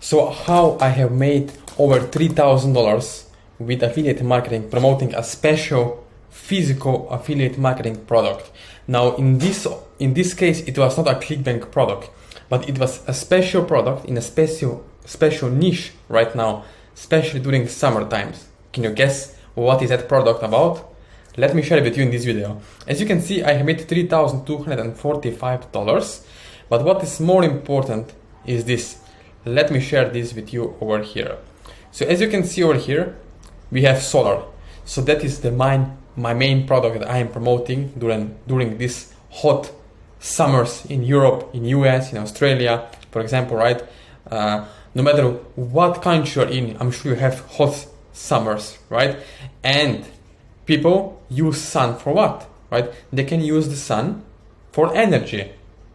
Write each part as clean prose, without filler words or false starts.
So how I have made over $3,000 with affiliate marketing, promoting a special physical affiliate marketing product. Now in this case, it was not a ClickBank product, but it was a special product in a special niche right now, especially during summer times. Can you guess what is that product about? Let me share it with you in this video. As you can see, I have made $3,245, but what is more important is this. Let me share this with you over here. So as you can see over here, we have solar. So that is my main product that I am promoting during these hot summers in Europe, in US, in Australia, for example, right? No matter what country you're in, I'm sure you have hot summers, right? And people use sun for what, right? They can use the sun for energy,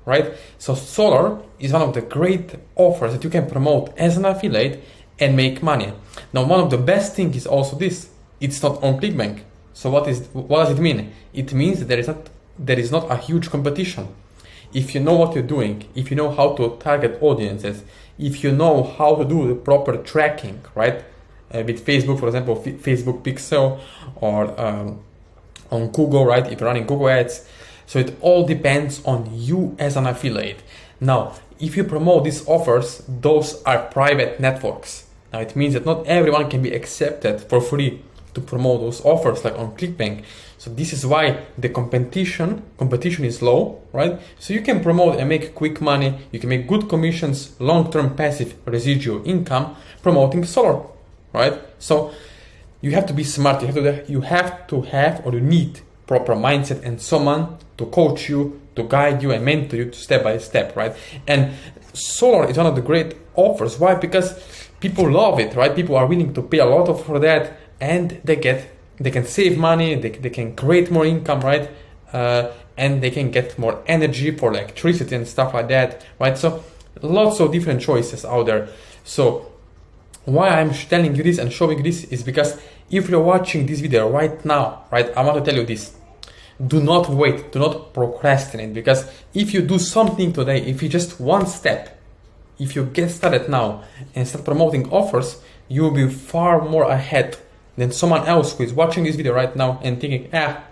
right? So solar is one of the great offers that you can promote as an affiliate and make money. Now, one of the best things is also this. It's not on ClickBank. So what does it mean? It means that there is not a huge competition. If you know what you're doing, if you know how to target audiences, if you know how to do the proper tracking, right? With Facebook, for example, Facebook Pixel, or on Google, right? If you're running Google Ads. So it all depends on you as an affiliate. Now, if you promote these offers, those are private networks. Now it means that not everyone can be accepted for free to promote those offers like on ClickBank. So this is why the competition is low, right? So you can promote and make quick money. You can make good commissions, long-term passive residual income promoting solar, right? So you have to be smart. You have to have or you need proper mindset and someone to coach you, to guide you and mentor you step by step, right? And solar is one of the great offers. Why? Because people love it, right? People are willing to pay a lot for that, and they can save money, they can create more income, right? And they can get more energy for electricity and stuff like that, right? So lots of different choices out there. So why I'm telling you this and showing you this is because if you're watching this video right now, right, I want to tell you this. Do not wait, do not procrastinate, because if you do something today, if you just one step, if you get started now and start promoting offers, you will be far more ahead than someone else who is watching this video right now and thinking, I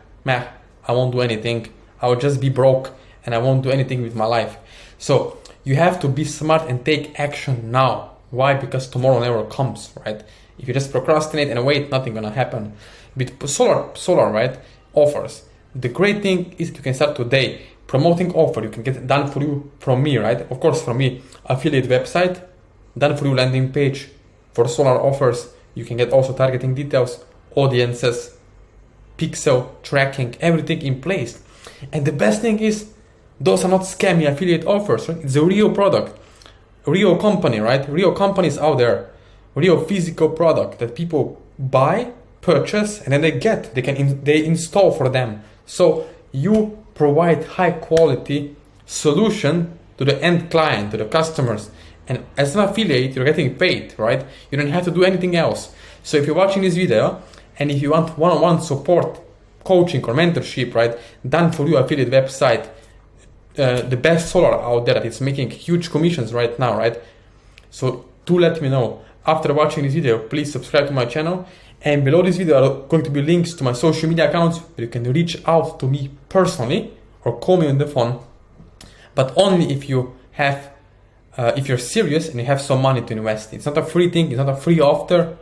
won't do anything. I will just be broke and I won't do anything with my life. So you have to be smart and take action now. Why? Because tomorrow never comes, right? If you just procrastinate and wait, nothing gonna happen. With solar, right, offers, the great thing is that you can start today. Promoting offer, you can get it done for you from me, right? Of course, from me, affiliate website, done for you landing page. For solar offers, you can get also targeting details, audiences, pixel tracking, everything in place. And the best thing is, those are not scammy affiliate offers, right? It's a real product, a real company, right? Real companies out there, real physical product that people buy, purchase, and then they install for them. So you provide high quality solution to the end client, to the customers. And as an affiliate, you're getting paid, right? You don't have to do anything else. So if you're watching this video and if you want one-on-one support, coaching or mentorship, right, done for you affiliate website, the best solar out there that is making huge commissions right now, right? So do let me know. After watching this video, please subscribe to my channel. And below this video are going to be links to my social media accounts where you can reach out to me personally or call me on the phone. But only if you have, if you're serious and you have some money to invest. It's not a free thing. It's not a free offer.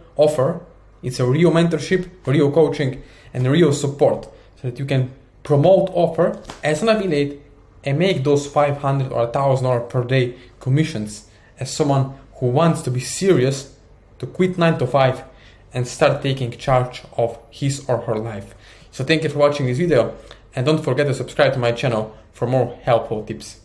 It's a real mentorship, real coaching, and real support so that you can promote offer as an affiliate and make those $500 or $1,000 per day commissions as someone who wants to be serious to quit 9 to 5 and start taking charge of his or her life. So thank you for watching this video, and don't forget to subscribe to my channel for more helpful tips.